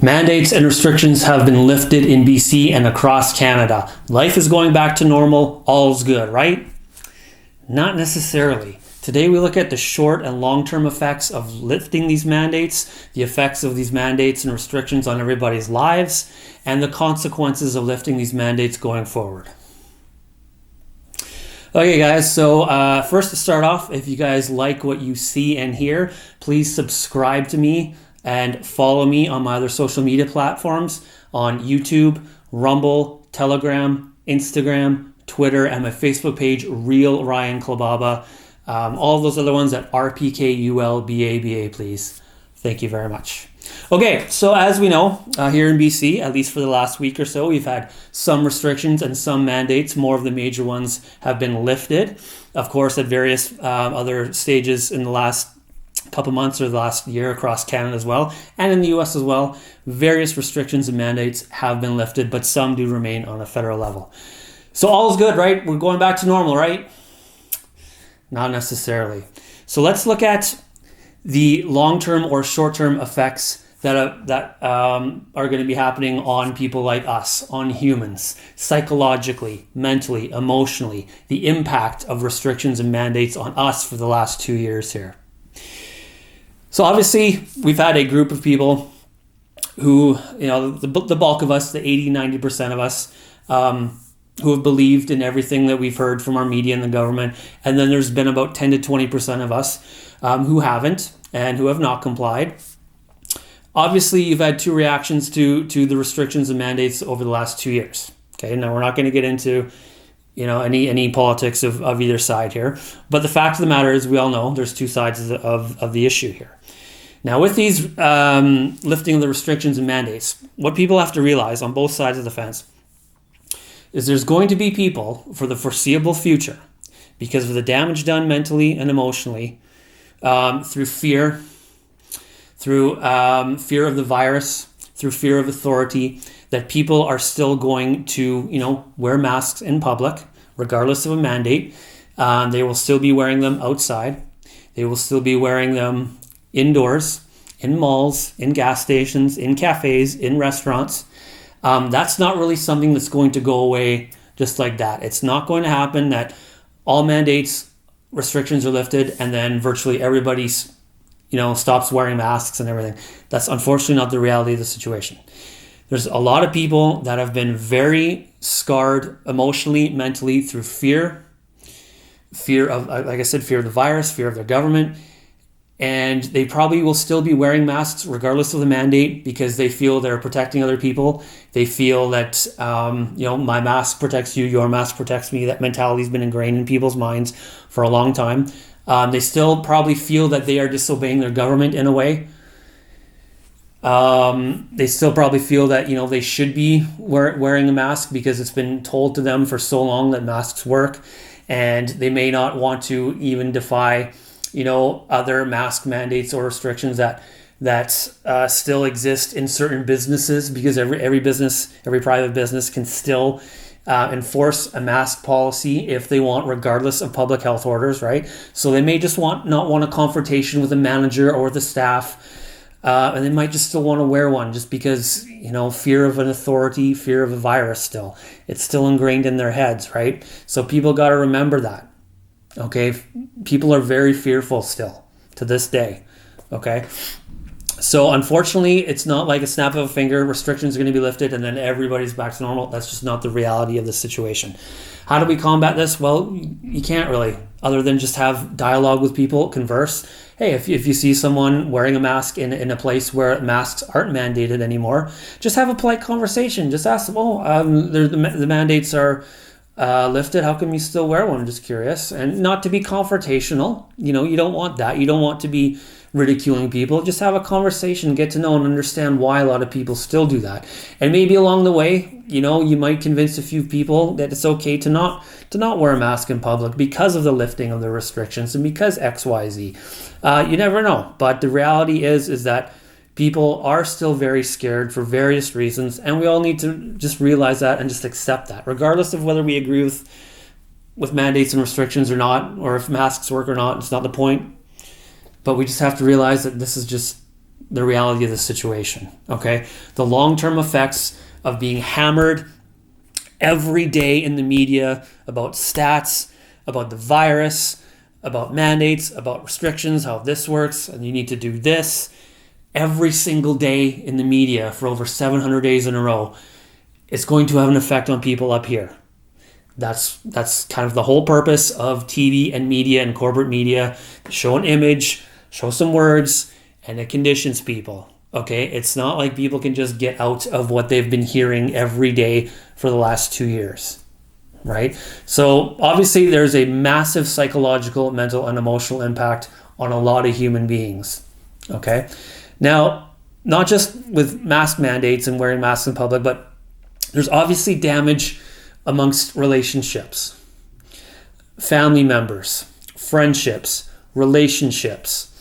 Mandates and restrictions have been lifted in BC and across Canada. Life is going back to normal. All's good, right? Not necessarily. Today we look at the short and long-term effects of lifting these mandates, the effects of these mandates and restrictions on everybody's lives, and the consequences of lifting these mandates going forward. Okay guys, so first to start off, if you guys like what you see and hear, please subscribe to me and follow me on my other social media platforms on YouTube, Rumble, Telegram, Instagram, Twitter, and my Facebook page, Real Ryan Klababa. All of those other ones at RPKULBABA, please. Thank you very much. Okay, so as we know, here in BC, at least for the last week or so, we've had some restrictions and some mandates. More of the major ones have been lifted. Of course, at various other stages in the last couple months or the last year across Canada as well, and in the US as well, various restrictions and mandates have been lifted, but some do remain on a federal level. So all is good, right? We're going back to normal, right? Not necessarily. So let's look at the long-term or short-term effects that are going to be happening on people like us, on humans, psychologically, mentally, emotionally, the impact of restrictions and mandates on us for the last 2 years here. So obviously, we've had a group of people who, the bulk of us, the 80-90% of us, who have believed in everything that we've heard from our media and the government. And then there's been about 10 to 20% of us who haven't and who have not complied. Obviously, you've had two reactions to the restrictions and mandates over the last 2 years. Okay, now we're not going to get into any politics of either side here. But the fact of the matter is, we all know there's two sides of the issue here. Now, with these lifting of the restrictions and mandates, what people have to realize on both sides of the fence is there's going to be people for the foreseeable future, because of the damage done mentally and emotionally, through fear, through fear of the virus, through fear of authority, that people are still going to, wear masks in public, regardless of a mandate. They will still be wearing them outside. They will still be wearing them indoors, in malls, in gas stations, in cafes, in restaurants. That's not really something that's going to go away just like that. It's not going to happen that all mandates, restrictions are lifted and then virtually everybody, stops wearing masks and everything. That's unfortunately not the reality of the situation. There's a lot of people that have been very scarred emotionally, mentally through fear of, like I said, fear of the virus, fear of their government. And they probably will still be wearing masks regardless of the mandate because they feel they're protecting other people. They feel that, my mask protects you, your mask protects me. That mentality's been ingrained in people's minds for a long time. They still probably feel that they are disobeying their government in a way. They still probably feel that, they should be wearing a mask because it's been told to them for so long that masks work. And they may not want to even defy other mask mandates or restrictions that still exist in certain businesses, because every business, every private business can still enforce a mask policy if they want, regardless of public health orders, right? So they may just not want a confrontation with a manager or the staff, and they might just still want to wear one just because, fear of an authority, fear of a virus still. It's still ingrained in their heads, right? So people got to remember that. Okay, people are very fearful still to this day. Okay, so unfortunately, it's not like a snap of a finger, restrictions are going to be lifted and then everybody's back to normal. That's just not the reality of the situation. How do we combat this? Well, you can't really, other than just have dialogue with people, converse. Hey, if you see someone wearing a mask in a place where masks aren't mandated anymore, just have a polite conversation. Just ask them, the mandates are lifted, how come you still wear one? I'm just curious. And not to be confrontational, you don't want that. You don't want to be ridiculing people. Just have a conversation, get to know and understand why a lot of people still do that. And maybe along the way, you might convince a few people that it's okay to not wear a mask in public because of the lifting of the restrictions and because XYZ. You never know. But the reality is that people are still very scared for various reasons, and we all need to just realize that and just accept that, regardless of whether we agree with mandates and restrictions or not, or if masks work or not. It's not the point. But we just have to realize that this is just the reality of the situation, okay? The long-term effects of being hammered every day in the media about stats, about the virus, about mandates, about restrictions, how this works, and you need to do this every single day in the media for over 700 days in a row. It's going to have an effect on people up here. That's kind of the whole purpose of TV and media and corporate media. Show an image, show some words, and it conditions people. Okay, it's not like people can just get out of what they've been hearing every day for the last 2 years. Right? So obviously there's a massive psychological, mental, and emotional impact on a lot of human beings. Okay? Now, not just with mask mandates and wearing masks in public, but there's obviously damage amongst relationships, family members, friendships, relationships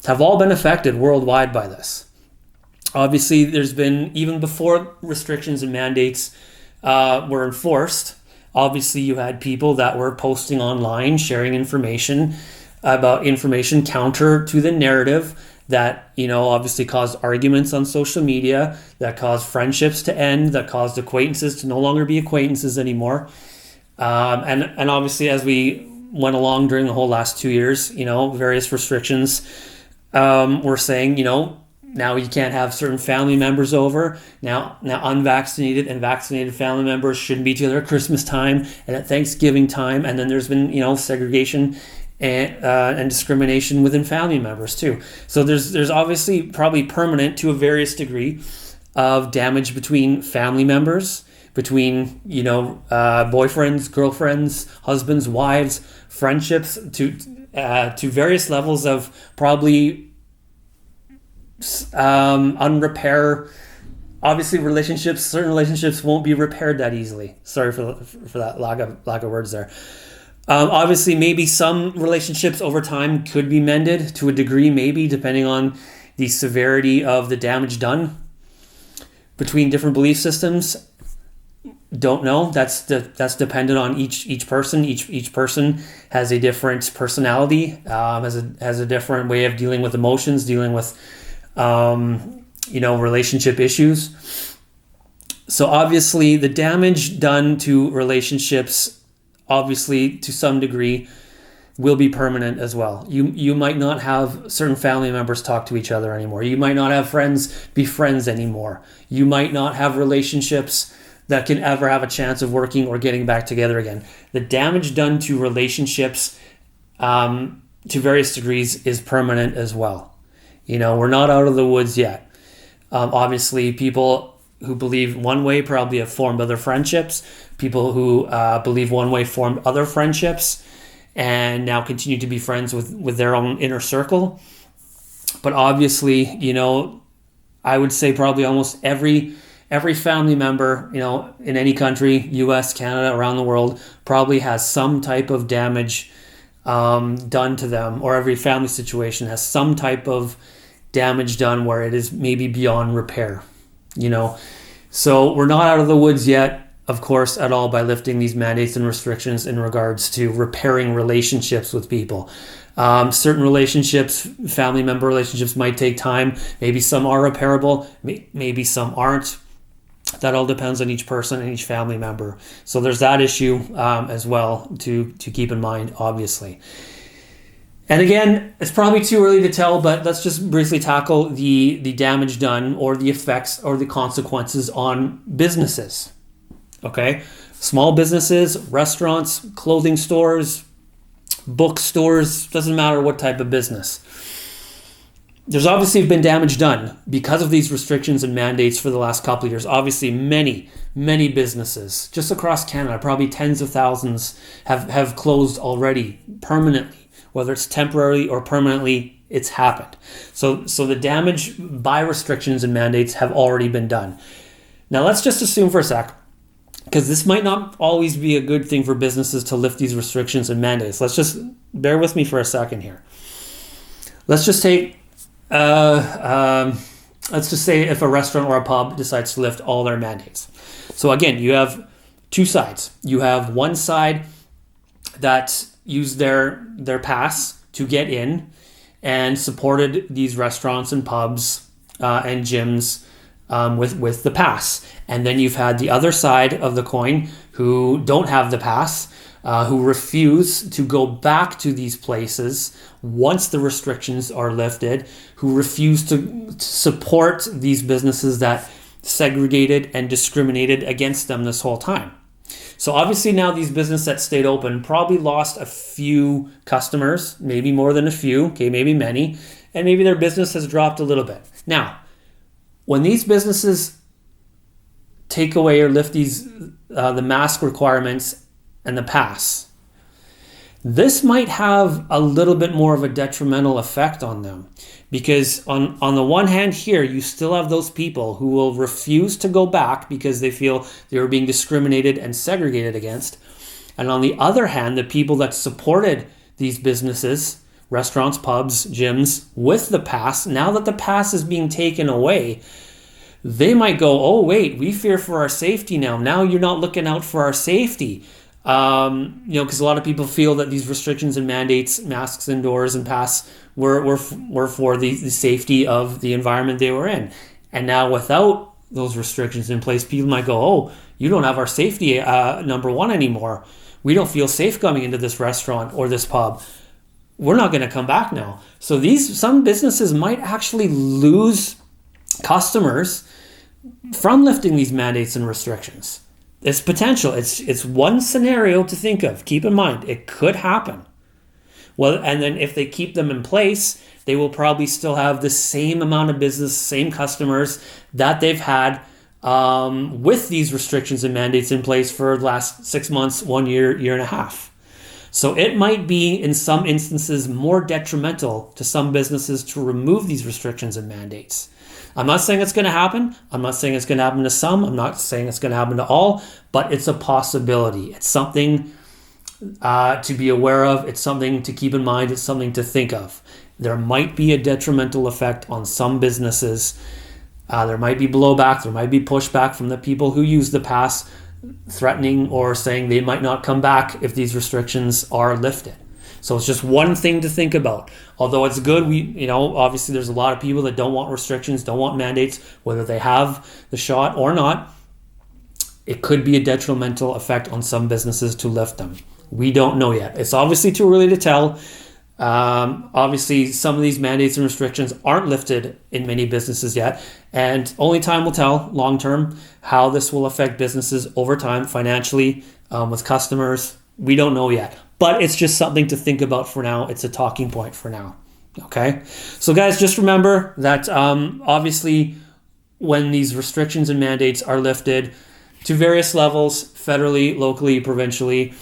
have all been affected worldwide by this. Obviously, there's been, even before restrictions and mandates were enforced, obviously, you had people that were posting online, sharing information about information counter to the narrative that, obviously caused arguments on social media, that caused friendships to end, that caused acquaintances to no longer be acquaintances anymore. And obviously, as we went along during the whole last 2 years, various restrictions were saying, now you can't have certain family members over. Now unvaccinated and vaccinated family members shouldn't be together at Christmas time and at Thanksgiving time. And then there's been, segregation and discrimination within family members too. So there's obviously probably permanent to a various degree of damage between family members, between, boyfriends, girlfriends, husbands, wives, friendships to various levels of probably unrepair. Obviously certain relationships won't be repaired that easily. Sorry for that lack of words there. Obviously maybe some relationships over time could be mended to a degree, maybe depending on the severity of the damage done between different belief systems. Don't know. That's dependent on each person. Each person has a different personality, has a different way of dealing with emotions, dealing with relationship issues. So obviously the damage done to relationships, obviously to some degree, will be permanent as well. You might not have certain family members talk to each other anymore. You might not have friends be friends anymore. You might not have relationships that can ever have a chance of working or getting back together again. The damage done to relationships to various degrees is permanent as well. We're not out of the woods yet. Obviously, people who believe one way probably have formed other friendships. People who believe one way formed other friendships and now continue to be friends with their own inner circle. But obviously, I would say probably almost every family member, in any country, US, Canada, around the world, probably has some type of damage done to them, or every family situation has some type of damage done where it is maybe beyond repair, So we're not out of the woods yet, of course, at all by lifting these mandates and restrictions in regards to repairing relationships with people. Certain relationships, family member relationships might take time. Maybe some are repairable, maybe some aren't. That all depends on each person and each family member. So there's that issue as well to keep in mind, obviously. And again, it's probably too early to tell, but let's just briefly tackle the damage done or the effects or the consequences on businesses. Okay? Small businesses, restaurants, clothing stores, bookstores, doesn't matter what type of business. There's obviously been damage done because of these restrictions and mandates for the last couple of years. Obviously, many businesses just across Canada, probably tens of thousands, have closed already permanently. Whether it's temporarily or permanently, it's happened. So the damage by restrictions and mandates have already been done. Now let's just assume for a sec, because this might not always be a good thing for businesses to lift these restrictions and mandates. Let's just bear with me for a second here. Let's just take let's just say if a restaurant or a pub decides to lift all their mandates. So again, you have two sides. You have one side that used their pass to get in and supported these restaurants and pubs and gyms with the pass. And then you've had the other side of the coin who don't have the pass, who refuse to go back to these places once the restrictions are lifted, who refuse to support these businesses that segregated and discriminated against them this whole time. So obviously now these businesses that stayed open probably lost a few customers, maybe more than a few, okay, maybe many, and maybe their business has dropped a little bit. Now, when these businesses take away or lift these the mask requirements and the pass, this might have a little bit more of a detrimental effect on them, because on the one hand here, you still have those people who will refuse to go back because they feel they were being discriminated and segregated against. And on the other hand, the people that supported these businesses, restaurants, pubs, gyms, with the pass, now that the pass is being taken away, they might go, oh, wait, we fear for our safety now. Now you're not looking out for our safety. Because a lot of people feel that these restrictions and mandates, masks indoors and pass, were for the safety of the environment they were in. And now without those restrictions in place, people might go, oh, you don't have our safety number one anymore. We don't feel safe coming into this restaurant or this pub. We're not going to come back now. So some businesses might actually lose customers from lifting these mandates and restrictions. It's potential. It's one scenario to think of. Keep in mind, it could happen. Well, and then if they keep them in place, they will probably still have the same amount of business, same customers that they've had with these restrictions and mandates in place for the last 6 months, 1 year, year and a half. So it might be, in some instances, more detrimental to some businesses to remove these restrictions and mandates. I'm not saying it's going to happen. I'm not saying it's going to happen to some. I'm not saying it's going to happen to all, but it's a possibility. It's something to be aware of. It's something to keep in mind. It's something to think of. There might be a detrimental effect on some businesses. There might be blowback. There might be pushback from the people who use the pass, threatening or saying they might not come back if these restrictions are lifted. So it's just one thing to think about. Although it's good, obviously there's a lot of people that don't want restrictions, don't want mandates, whether they have the shot or not. It could be a detrimental effect on some businesses to lift them. We don't know yet. It's obviously too early to tell. Obviously, some of these mandates and restrictions aren't lifted in many businesses yet, and only time will tell long term how this will affect businesses over time financially, with customers. We don't know yet, but it's just something to think about for now. It's a talking point for now. Okay, so guys, just remember that obviously when these restrictions and mandates are lifted to various levels, federally, locally, provincially,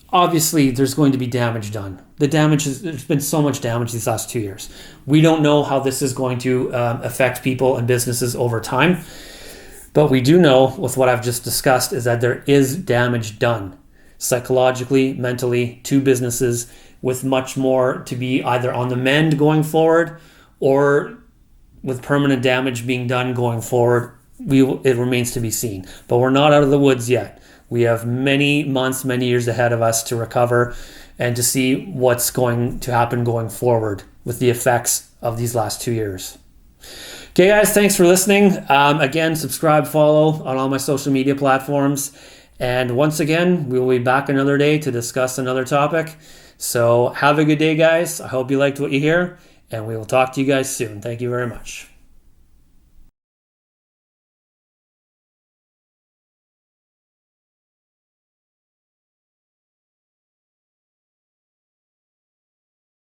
obviously there's going to be damage done. There's been so much damage these last 2 years. We don't know how this is going to affect people and businesses over time, but we do know, with what I've just discussed, is that there is damage done psychologically, mentally, to businesses, with much more to be either on the mend going forward or with permanent damage being done going forward. It remains to be seen, but we're not out of the woods yet. We have many months, many years ahead of us to recover and to see what's going to happen going forward with the effects of these last 2 years. Okay, guys, thanks for listening. Again, subscribe, follow on all my social media platforms. And once again, we will be back another day to discuss another topic. So have a good day, guys. I hope you liked what you hear, and we will talk to you guys soon. Thank you very much.